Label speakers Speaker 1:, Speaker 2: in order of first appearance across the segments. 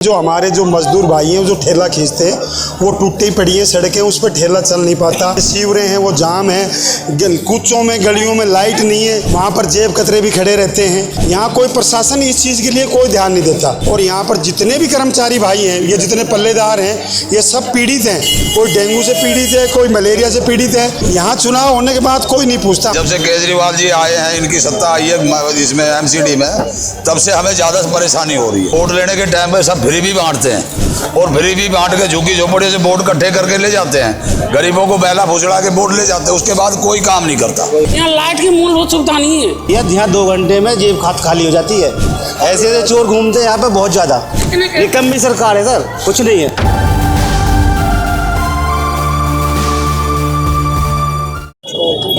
Speaker 1: जो हमारे जो मजदूर भाई हैं जो ठेला खींचते हैं वो टूटी पड़ी हैं सड़कें, उस पर ठेला चल नहीं पाता। सीवरें हैं वो जाम है, कुचों में गलियों में लाइट नहीं है, वहाँ पर जेब कतरे भी खड़े रहते हैं। यहाँ कोई प्रशासन इस चीज़ के लिए कोई ध्यान नहीं देता। और यहाँ पर जितने भी कर्मचारी भाई हैं, ये जितने पल्लेदार हैं, ये सब पीड़ित हैं। कोई डेंगू से पीड़ित है, कोई मलेरिया से पीड़ित है। यहाँ चुनाव होने के बाद कोई नहीं पूछता।
Speaker 2: जब से केजरीवाल जी आए हैं, इनकी सत्ता आई है इसमें MCD में, तब से हमें ज़्यादा परेशानी हो रही है। वोट लेने के टाइम में सब फ्री भी बांटते हैं और फ्री भी बांट के झुग्गी झोपड़ी से वोट इकट्ठे करके ले जाते हैं। गरीबों को बैला फुसड़ा के वोट ले जाते हैं, उसके बाद कोई काम नहीं करता।
Speaker 3: यहाँ लाइट की मूलभूत सुविधा नहीं है।
Speaker 4: यहाँ 2 घंटे में जेब खाली हो जाती है। ऐसे चोर घूमते हैं यहाँ पे बहुत ज़्यादा। निकम्मी सरकार है सर, कुछ नहीं है।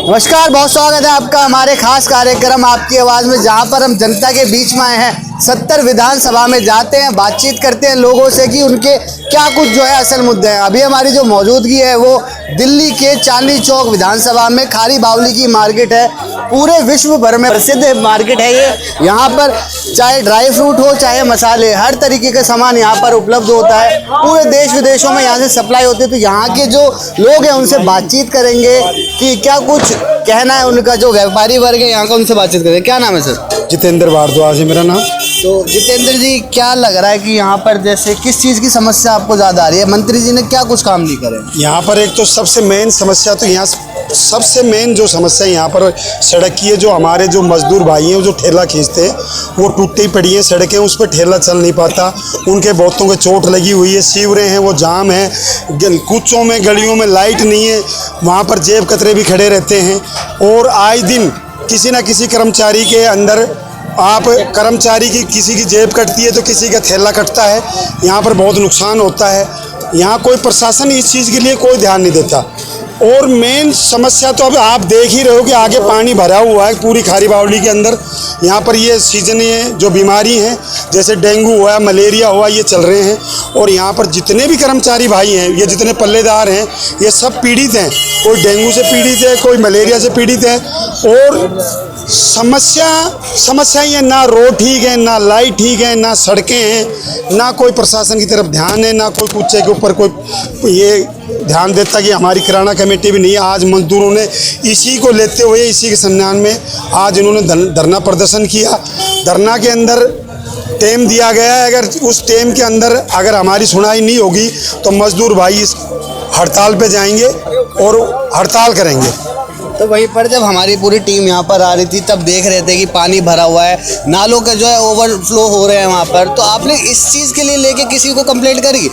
Speaker 4: नमस्कार, बहुत स्वागत है आपका हमारे खास कार्यक्रम आपकी आवाज़ में, जहां पर हम जनता के बीच में आए हैं। 70 विधानसभा में जाते हैं, बातचीत करते हैं लोगों से कि उनके क्या कुछ जो है असल मुद्दे हैं। अभी हमारी जो मौजूदगी है वो दिल्ली के चांदनी चौक विधानसभा में खारी बावली की मार्केट है। पूरे विश्व भर में प्रसिद्ध मार्केट है ये। यहाँ पर चाहे ड्राई फ्रूट हो चाहे मसाले, हर तरीके का सामान यहाँ पर उपलब्ध होता है। पूरे देश विदेशों में यहाँ से सप्लाई होती है। तो यहाँ के जो लोग हैं उनसे बातचीत करेंगे कि क्या कुछ कहना है उनका। जो व्यापारी वर्ग है यहाँ का, उनसे बातचीत करेंगे। क्या नाम है सर?
Speaker 1: जितेंद्र भारद्वाज है मेरा नाम।
Speaker 4: तो जितेंद्र जी, क्या लग रहा है कि यहाँ पर जैसे किस चीज़ की समस्या आपको ज़्यादा आ रही है? मंत्री जी ने क्या कुछ काम नहीं करे?
Speaker 1: यहाँ पर एक तो सबसे मेन समस्या, तो यहाँ सबसे मेन जो समस्या यहाँ पर सड़क की है। जो हमारे जो मजदूर भाई हैं जो ठेला खींचते हैं वो टूटी पड़ी हैं सड़कें, उस पर ठेला चल नहीं पाता। उनके बहुतों के चोट लगी हुई है। सीवरें हैं वो जाम है, कुचों में गलियों में लाइट नहीं है, वहाँ पर जेब कतरे भी खड़े रहते हैं। और आए दिन किसी न किसी कर्मचारी के अंदर कर्मचारी की किसी की जेब कटती है तो किसी का थैला कटता है। यहाँ पर बहुत नुकसान होता है। यहाँ कोई प्रशासन इस चीज़ के लिए कोई ध्यान नहीं देता। और मेन समस्या तो अब आप देख ही रहे हो कि आगे पानी भरा हुआ है पूरी खारी बावली के अंदर। यहाँ पर ये सीजनीय जो बीमारी हैं जैसे डेंगू हुआ, मलेरिया हुआ, ये चल रहे हैं। और यहाँ पर जितने भी कर्मचारी भाई हैं, ये जितने पल्लेदार हैं, ये सब पीड़ित हैं। कोई डेंगू से पीड़ित है, कोई मलेरिया से पीड़ित है। और समस्या ये, ना रोड ठीक है, ना लाइट ठीक है, ना सड़कें हैं, ना कोई प्रशासन की तरफ ध्यान है, ना कोई कुच्चे के ऊपर कोई ये ध्यान देता कि हमारी किराना कमेटी भी नहीं है। आज मजदूरों ने इसी को लेते हुए, इसी के सम्मान में आज इन्होंने धरना प्रदर्शन किया। धरना के अंदर टेम दिया गया है। अगर उस टेम के अंदर अगर हमारी सुनाई नहीं होगी तो मजदूर भाई इस हड़ताल पे जाएंगे और हड़ताल करेंगे।
Speaker 4: तो वहीं पर जब हमारी पूरी टीम यहाँ पर आ रही थी तब देख रहे थे कि पानी भरा हुआ है, नालों का जो है ओवरफ्लो हो रहे हैं वहाँ पर। तो आपने इस चीज़ के लिए लेके किसी को कंप्लेंट करी?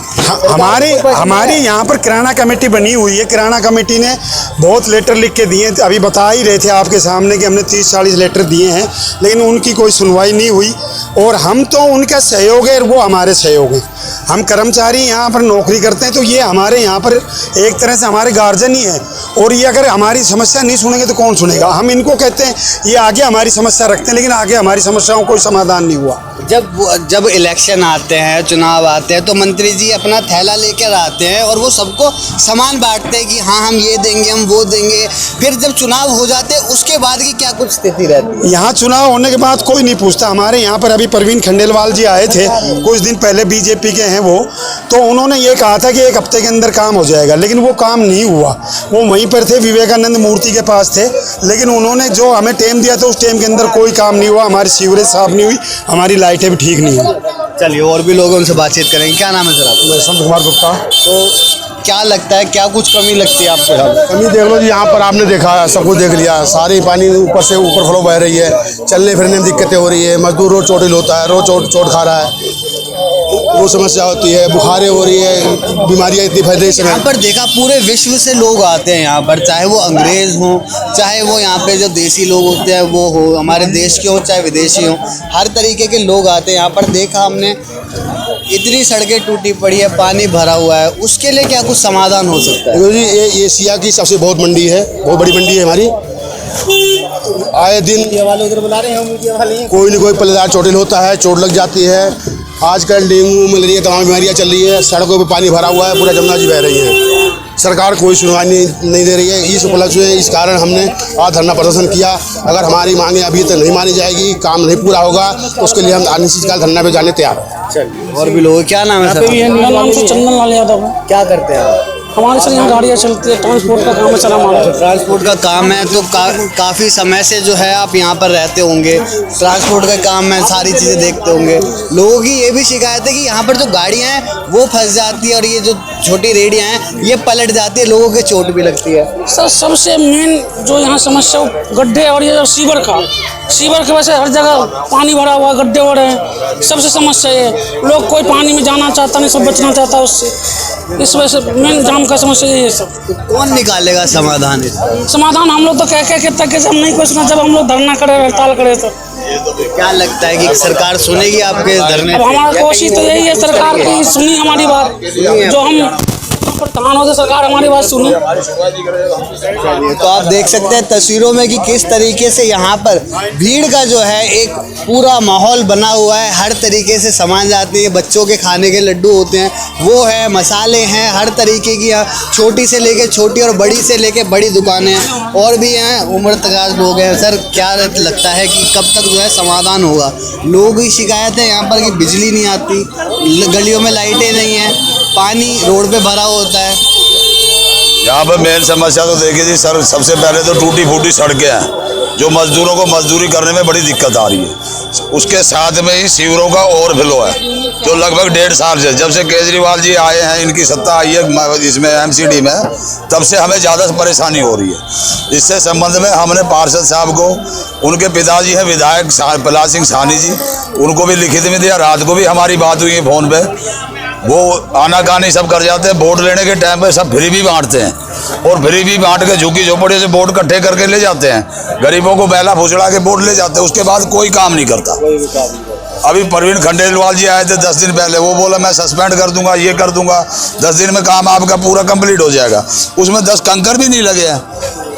Speaker 1: हमारे यहाँ पर किराना कमेटी बनी हुई है। किराना कमेटी ने बहुत लेटर लिख के दिए। अभी बता ही रहे थे आपके सामने कि हमने 30-40 लेटर दिए हैं, लेकिन उनकी कोई सुनवाई नहीं हुई। और हम तो उनका सहयोग है, वो हमारे सहयोग हैं। हम कर्मचारी यहाँ पर नौकरी करते हैं, तो ये हमारे यहाँ पर एक तरह से हमारे गार्जियन ही है। और ये अगर हमारी समस्या नहीं सुनेंगे तो कौन सुनेगा? हम इनको कहते हैं, ये आगे हमारी समस्या रखते हैं, लेकिन आगे हमारी समस्याओं कोई समाधान नहीं हुआ।
Speaker 4: जब इलेक्शन आते हैं, चुनाव आते हैं, तो मंत्री जी अपना थैला लेकर आते हैं और वो सबको सामान बांटते हैं कि हाँ हम ये देंगे, हम वो देंगे। फिर जब चुनाव हो जाते हैं उसके बाद की क्या कुछ स्थिति रहती है?
Speaker 1: यहाँ चुनाव होने के बाद कोई नहीं पूछता। हमारे यहाँ पर अभी प्रवीण खंडेलवाल जी आए थे कुछ दिन पहले, BJP के हैं वो। तो उन्होंने ये कहा था कि 1 हफ्ते के अंदर काम हो जाएगा, लेकिन वो काम नहीं हुआ। वो वहीं पर थे, विवेकानंद मूर्ति के पास थे, लेकिन उन्होंने जो हमें टेम दिया था उस टेम के अंदर कोई काम नहीं हुआ। हमारी सीवरेज साफ नहीं हुई, हमारी लाइटें भी ठीक नहीं हुई।
Speaker 4: चलिए और भी लोगों से बातचीत करेंगे। क्या नाम है सर आपका?
Speaker 1: संत कुमार गुप्ता।
Speaker 4: तो क्या लगता है, क्या कुछ कमी लगती है आपको?
Speaker 5: कमी देख लो जी, यहाँ पर आपने देखा, सब कुछ देख लिया। सारी पानी ऊपर से ऊपर फ्लो बह रही है, चलने फिरने में दिक्कतें हो रही है। मजदूर रोज चोटिल होता है, रोज चोट खा रहा है, वो समस्या होती है। बुखारें हो रही है, बीमारियाँ इतनी फैल रही है।
Speaker 4: यहाँ पर देखा पूरे विश्व से लोग आते हैं यहाँ पर, चाहे वो अंग्रेज हों, चाहे वो यहाँ पे जो देसी लोग होते हैं वो हो, हमारे देश के हों चाहे विदेशी हों, हर तरीके के लोग आते हैं यहाँ पर। देखा हमने इतनी सड़कें टूटी पड़ी है, पानी भरा हुआ है, उसके लिए क्या कुछ समाधान हो सकता है?
Speaker 5: जी ये एशिया की सबसे बहुत मंडी है, बहुत बड़ी मंडी है हमारी। आए दिन
Speaker 4: उधर बुला रहे हैं,
Speaker 5: कोई न कोई पल्लेदार चोटिल होता है, चोट लग जाती है। आजकल डेंगू, मलेरिया तमाम बीमारियाँ चल रही है। सड़कों पर पानी भरा हुआ है, पूरा जमुना जी बह रही है। सरकार कोई सुनवाई नहीं दे रही है। इस उपलक्ष्य में इस कारण हमने आज धरना प्रदर्शन किया। अगर हमारी मांगे अभी तक नहीं मानी जाएगी, काम नहीं पूरा होगा, तो उसके लिए हम अनिश्चितकाल धरना पे जाने तैयार हैं।
Speaker 4: और भी लोग, क्या नाम है सर?
Speaker 3: मेरा नाम से चंदन लाल यादव है।
Speaker 4: क्या करते हैं आप?
Speaker 3: हमारे सर यहाँ गाड़ियाँ चलती है, ट्रांसपोर्ट का काम है सर हमारा।
Speaker 4: ट्रांसपोर्ट का काम है तो काफ़ी समय से जो है आप यहाँ पर रहते होंगे, ट्रांसपोर्ट का काम है, सारी चीज़ें देखते होंगे। लोगों की ये भी शिकायत है कि यहाँ पर जो गाड़ियाँ हैं वो फंस जाती है और ये जो छोटी रेडियाँ हैं ये पलट जाती है, लोगों के चोट भी लगती है।
Speaker 3: सर सबसे मेन जो यहाँ समस्या गड्ढे और ये सीवर की वजह से हर जगह पानी भरा हुआ, गड्ढे हो रहे हैं, सबसे समस्या है। लोग कोई पानी में जाना चाहता नहीं, सब बचना चाहता है उससे, इस वजह से मेन जाम का समस्या यही है सब।
Speaker 4: तो कौन निकालेगा समाधान इसका?
Speaker 3: समाधान हम लोग तो कह के तक हम नहीं कोई सुना, जब हम लोग धरना करे, हड़ताल करे सर।
Speaker 4: क्या लगता है कि सरकार सुनेगी आपके धरने?
Speaker 3: अब हमारा कोशिश तो यही है सरकार की सुनी हमारी बात, जो हम प्रधान होते सरकार हमारी बात सुनी।
Speaker 4: तो आप देख सकते हैं तस्वीरों में कि किस तरीके से यहाँ पर भीड़ का जो है एक पूरा माहौल बना हुआ है। हर तरीके से सामान जाते हैं, बच्चों के खाने के लड्डू होते हैं, वो है, मसाले हैं, हर तरीके की छोटी से लेके छोटी और बड़ी से लेके बड़ी दुकानें हैं और भी हैं, उम्रदराज लोग हैं। सर क्या लगता है कि कब तक जो है समाधान होगा? लोगों की शिकायत है यहाँ पर कि बिजली नहीं आती, गलियों में लाइटें नहीं हैं, पानी रोड पे भरा होता है।
Speaker 2: यहाँ पर मेन समस्या तो देखिए जी सर, सबसे पहले तो टूटी फूटी सड़कें हैं, जो मजदूरों को मजदूरी करने में बड़ी दिक्कत आ रही है। उसके साथ में ही सीवरों का ओवरफ्लो है, जो लगभग 1.5 साल से, जब से केजरीवाल जी आए हैं, इनकी सत्ता आई है इसमें MCD में, तब से हमें ज़्यादा परेशानी हो रही है। इससे संबंध में हमने पार्षद साहब को, उनके पिताजी हैं विधायक प्रहलाद सिंह साहनी जी, उनको भी लिखित में दिया। रात को भी हमारी बात हुई है फ़ोन पे, वो आनाकानी सब कर जाते हैं। वोट लेने के टाइम पे सब फ्री भी बांटते हैं और फ्री भी बांट के झुग्गी झोपड़ी से वोट इकट्ठे करके ले जाते हैं, गरीबों को बैला फुसड़ा के वोट ले जाते हैं। उसके बाद कोई काम नहीं करता। अभी प्रवीण खंडेलवाल जी आए थे 10 दिन पहले, वो बोला मैं सस्पेंड कर दूंगा, ये कर दूंगा, 10 दिन में काम आपका पूरा कंप्लीट हो जाएगा। उसमें 10 कंकर भी नहीं लगे हैं।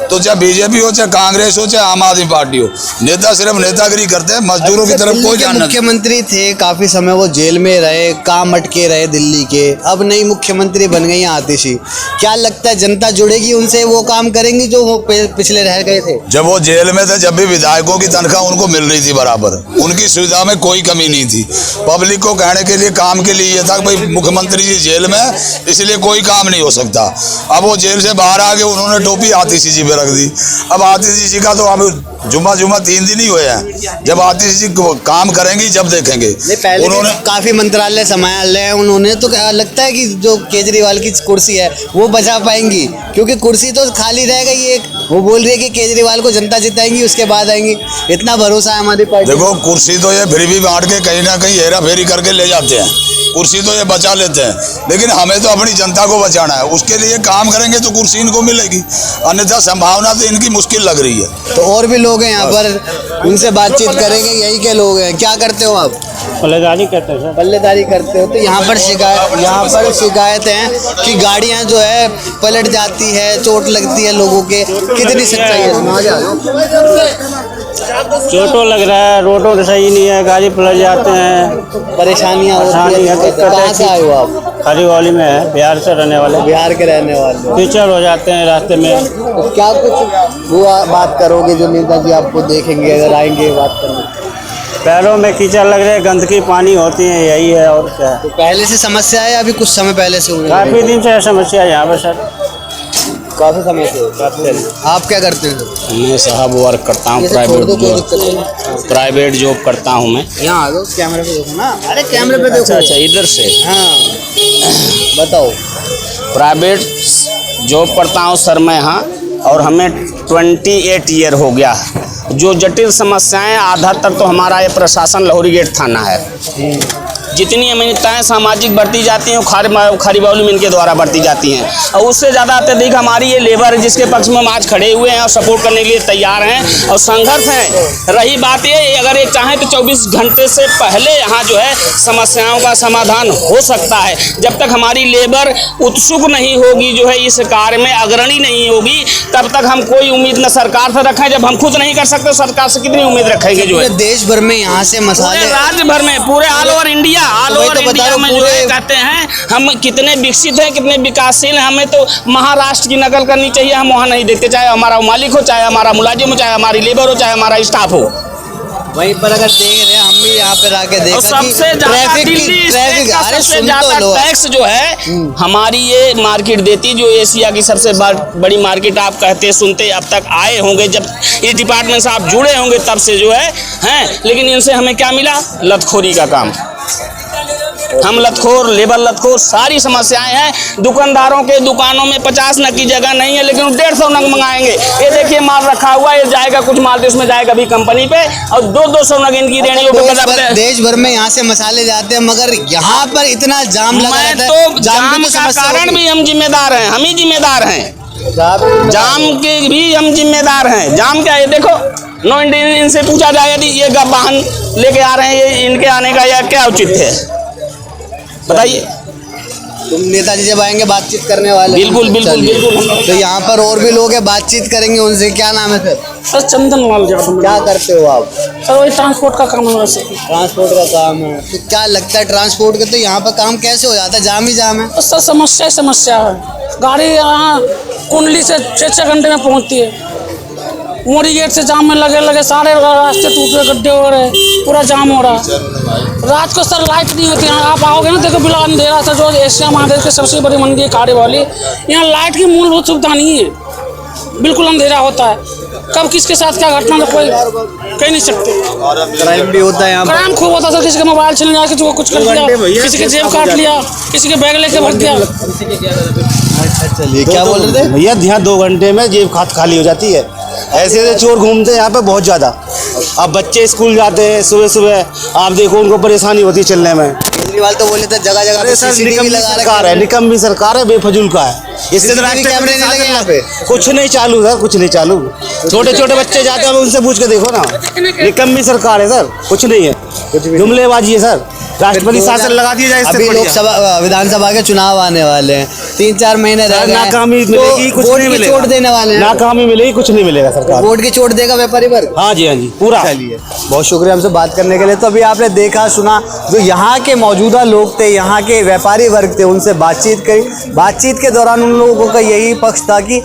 Speaker 2: तो चाहे बीजेपी हो, चाहे कांग्रेस हो, चाहे आम आदमी पार्टी हो, नेता सिर्फ नेतागिरी करते हैं, मजदूरों की तरफ कोई ध्यान नहीं।
Speaker 4: मुख्यमंत्री थे काफी समय, वो जेल में रहे, काम अटके रहे दिल्ली के, अब नई मुख्यमंत्री बन गई आतिशी। क्या लगता है जनता जुड़ेगी उनसे, वो काम करेंगी जो वो पिछले रह गए थे?
Speaker 2: जब वो जेल में थे, जब भी विधायकों की तनख्वाह उनको मिल रही थी बराबर, उनकी सुविधा में कोई कमी नहीं थी। पब्लिक को कहने के लिए, काम के लिए ये था कि भाई मुख्यमंत्री जी जेल में, इसलिए कोई काम नहीं हो सकता। अब वो जेल से बाहर आ गए, उन्होंने टोपी आतिशी जी पे रख दी। अब आतिशी जी का तो अब जुम्मा 3 दिन ही हुए हैं। जब आतिशी जी काम करेंगी जब देखेंगे।
Speaker 4: उन्होंने काफी मंत्रालय संभाले हैं उन्होंने, तो लगता है कि जो केजरीवाल की कुर्सी है वो बचा पाएंगी? क्योंकि कुर्सी तो खाली रह गई एक, वो बोल रही है कि केजरीवाल को जनता जिताएंगी उसके बाद आएंगी, इतना भरोसा है हमारी पार्टी।
Speaker 2: देखो कुर्सी तो ये फिर भी बांट के कहीं ना कहीं हेरा फेरी करके ले जाते हैं, कुर्सी तो ये बचा लेते हैं, लेकिन हमें तो अपनी जनता को बचाना है। उसके लिए काम करेंगे तो कुर्सी इनको मिलेगी, अन्यथा संभावना तो इनकी मुश्किल लग रही है।
Speaker 4: तो और भी लोग हैं यहाँ पर, उनसे बातचीत करेंगे। यही के लोग हैं, क्या करते हो आप?
Speaker 3: पल्लेदारी करते हैं।
Speaker 4: पल्लेदारी करते हो। तो यहाँ पर शिकायत है कि गाड़ियाँ जो है पलट जाती है, चोट लगती है लोगों के, कितनी सच्चाई है?
Speaker 3: चोटों लग रहा है, रोडों तो सही नहीं है, गाड़ी पलट जाते हैं,
Speaker 4: परेशानियाँ होती हैं। कहाँ से आए हो आप?
Speaker 3: खरीवाली में है, बिहार से रहने वाले।
Speaker 4: बिहार के रहने वाले।
Speaker 3: कीचड़ हो जाते हैं रास्ते में।
Speaker 4: तो क्या कुछ वो बात करोगे जो नेताजी आपको देखेंगे अगर आएंगे बात करने?
Speaker 3: पैरों में कीचड़ लग रहे हैं, गंदगी पानी होती है, यही है और क्या है।
Speaker 4: तो पहले से समस्या है, अभी कुछ समय पहले से हुई?
Speaker 3: काफ़ी दिन से समस्या है यहाँ पर सर,
Speaker 4: काफ़ी समय से। आप क्या करते हैं?
Speaker 6: मैं साहब वर्क करता हूँ, प्राइवेट जॉब करता हूँ मैं।
Speaker 4: यहाँ आ जाओ, कैमरे पे देखो ना। अरे कैमरे पे देखो।
Speaker 6: अच्छा इधर से।
Speaker 4: हाँ बताओ।
Speaker 6: प्राइवेट जॉब करता हूँ सर मैं यहाँ, और हमें 28 ईयर हो गया। जो जटिल समस्याएं आधा तक तो हमारा ये प्रशासन लाहौरी गेट थाना है। जितनी अमीनताएँ सामाजिक बढ़ती जाती हैं खरीबावली में इनके द्वारा बढ़ती जाती हैं, और उससे ज़्यादा अत्यधिक हमारी ये लेबर जिसके पक्ष में हम आज खड़े हुए हैं और सपोर्ट करने के लिए तैयार हैं और संघर्ष हैं। रही बात ये, अगर ये चाहें तो 24 घंटे से पहले यहाँ जो है समस्याओं का समाधान हो सकता है। जब तक हमारी लेबर उत्सुक नहीं होगी, जो है इस कार्य में अग्रणी नहीं होगी, तब तक हम कोई उम्मीद न सरकार से रखें। जब हम खुद नहीं कर सकते सरकार से कितनी उम्मीद रखेंगे? जो है
Speaker 4: देश भर में यहाँ से मसाले,
Speaker 6: राज्य भर में, पूरे all over India India, all
Speaker 4: वही
Speaker 6: ओवर
Speaker 4: तो बता
Speaker 6: इंडिया
Speaker 4: रहा हूँ,
Speaker 6: में जो है
Speaker 4: पूरे
Speaker 6: कहते हैं हम कितने विकसित हैं, कितने विकासशील हैं। हमें तो महाराष्ट्र की नकल करनी चाहिए, हम वहाँ नहीं देखते, चाहे हमारा मालिक हो, चाहे हमारा मुलाजिम हो, चाहे हमारी लेबर हो, चाहे हमारा स्टाफ हो।
Speaker 4: वहीं पर अगर देख रहे हैं हम भी यहाँ पे आके देखा
Speaker 6: और
Speaker 4: कि
Speaker 6: सबसे ज्यादा दिल्ली स्टेट का
Speaker 4: अरे
Speaker 6: सबसे
Speaker 4: सुन
Speaker 6: ज्यादा
Speaker 4: तो लो
Speaker 6: टैक्स जो है हमारी ये मार्केट देती, जो एशिया की सबसे बड़ी मार्केट आप कहते सुनते अब तक आए होंगे, जब इस डिपार्टमेंट से आप जुड़े होंगे तब से जो है हैं। लेकिन इनसे हमें क्या मिला? लतखोरी का काम। हम लतखोर, लेबर लतखोर, सारी समस्याएं हैं। दुकानदारों के दुकानों में 50 नग की जगह नहीं है, लेकिन 150 नग मंगाएंगे। ये देखिए माल रखा हुआ है, जाएगा कुछ माल तो इसमें जाएगा भी कंपनी पे, और 200 नग इनकी रेडियो पे
Speaker 4: देश भर में यहाँ से मसाले जाते हैं, मगर यहाँ पर इतना जाम लगा
Speaker 6: मैं
Speaker 4: रहता
Speaker 6: तो
Speaker 4: है।
Speaker 6: जाम का कारण भी हम जिम्मेदार हैं, हम ही जिम्मेदार हैं। जाम के भी हम जिम्मेदार हैं। जाम क्या है देखो, नो इनसे पूछा जाए यदि ये वाहन लेके आ रहे हैं, ये इनके आने का या क्या उचित है बताइए।
Speaker 4: तुम नेताजी जब आएंगे बातचीत करने वाले?
Speaker 6: बिल्कुल बिल्कुल बिल्कुल।
Speaker 4: तो यहाँ पर और भी लोग हैं, बातचीत करेंगे उनसे। क्या नाम है सर?
Speaker 3: सर चंदन लाल यादव।
Speaker 4: क्या करते हो आप?
Speaker 3: सर वही ट्रांसपोर्ट का काम है वैसे।
Speaker 4: ट्रांसपोर्ट का काम है। तो क्या लगता है ट्रांसपोर्ट का तो यहाँ पर काम कैसे हो जाता है? जाम ही जाम है।
Speaker 3: तो सर समस्या ही समस्या है। गाड़ी यहाँ कुंडली से 6-6 घंटे में पहुँचती है। मोरी गेट से जाम में लगे सारे रास्ते टूट रहे, गड्ढे हो रहे, पूरा जाम हो रहा है। रात को सर लाइट नहीं होती है। आप आओगे ना, देखो बिल्कुल अंधेरा था। जो एशिया महादेश की सबसे बड़ी मंडी है काड़े वाली, यहाँ लाइट की मूलभूत सुविधा नहीं है, बिल्कुल अंधेरा होता है। कब किसके साथ क्या घटना तो कोई कह नहीं सकते।
Speaker 4: क्राइम भी होता है यहाँ पर।
Speaker 3: क्राइम खूब होता है सर। किसी का मोबाइल छीन लिया, किसी को कुछ कर दिया, किसी के जेब काट लिया, किसी के बैग लेके भग गया।
Speaker 4: चलिए क्या बोल रहे थे
Speaker 5: भैया? यहाँ 2 घंटे में जेब खाली हो जाती है। ऐसे ऐसे चोर घूमते हैं यहाँ पे बहुत ज़्यादा। अब बच्चे स्कूल जाते हैं सुबह सुबह, आप देखो उनको परेशानी होती है चलने में।
Speaker 4: केजरीवाल तो बोले थे जगह जगह पे सीसीटीवी लगा
Speaker 5: सरकार है, निकम्मी सरकार है, बेफजूल का है। इससे
Speaker 4: कैमरे नहीं लगे यहाँ पे?
Speaker 5: कुछ नहीं चालू सर, कुछ नहीं चालू। छोटे छोटे बच्चे जाते हैं, उनसे पूछ के देखो ना। निकम्मी सरकार है सर, कुछ नहीं है, जुमलेबाजी है सर। राष्ट्रपति शासन लगा दिया जाए।
Speaker 4: अभी लोकसभा विधानसभा के चुनाव आने वाले हैं, 3-4 महीने रह गए।
Speaker 5: नाकामी मिलेगी, कुछ नहीं मिलेगा।
Speaker 4: चोट देने वाले हैं।
Speaker 5: नाकामी मिलेगी, कुछ नहीं मिलेगा सरकार।
Speaker 4: वोट की चोट देगा व्यापारी वर्ग।
Speaker 5: हाँ जी, हाँ जी, पूरा।
Speaker 4: चलिए बहुत शुक्रिया हमसे बात करने के लिए। तो अभी आपने देखा सुना, जो यहाँ के मौजूदा लोग थे, यहाँ के व्यापारी वर्ग थे, उनसे बातचीत करी। बातचीत के दौरान उन लोगों का यही पक्ष था कि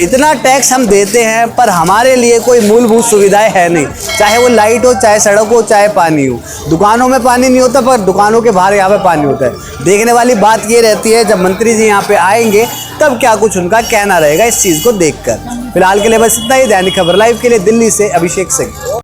Speaker 4: इतना टैक्स हम देते हैं पर हमारे लिए कोई मूलभूत सुविधाएं है नहीं, चाहे वो लाइट हो, चाहे सड़क हो, चाहे पानी हो। दुकानों में पानी नहीं होता पर दुकानों के बाहर यहाँ पे पानी होता है। देखने वाली बात ये रहती है जब मंत्री जी यहाँ पे आएंगे तब क्या कुछ उनका कहना रहेगा इस चीज़ को देखकर। फिलहाल के लिए बस इतना ही। दैनिक खबर लाइव के लिए दिल्ली से अभिषेक सिंह।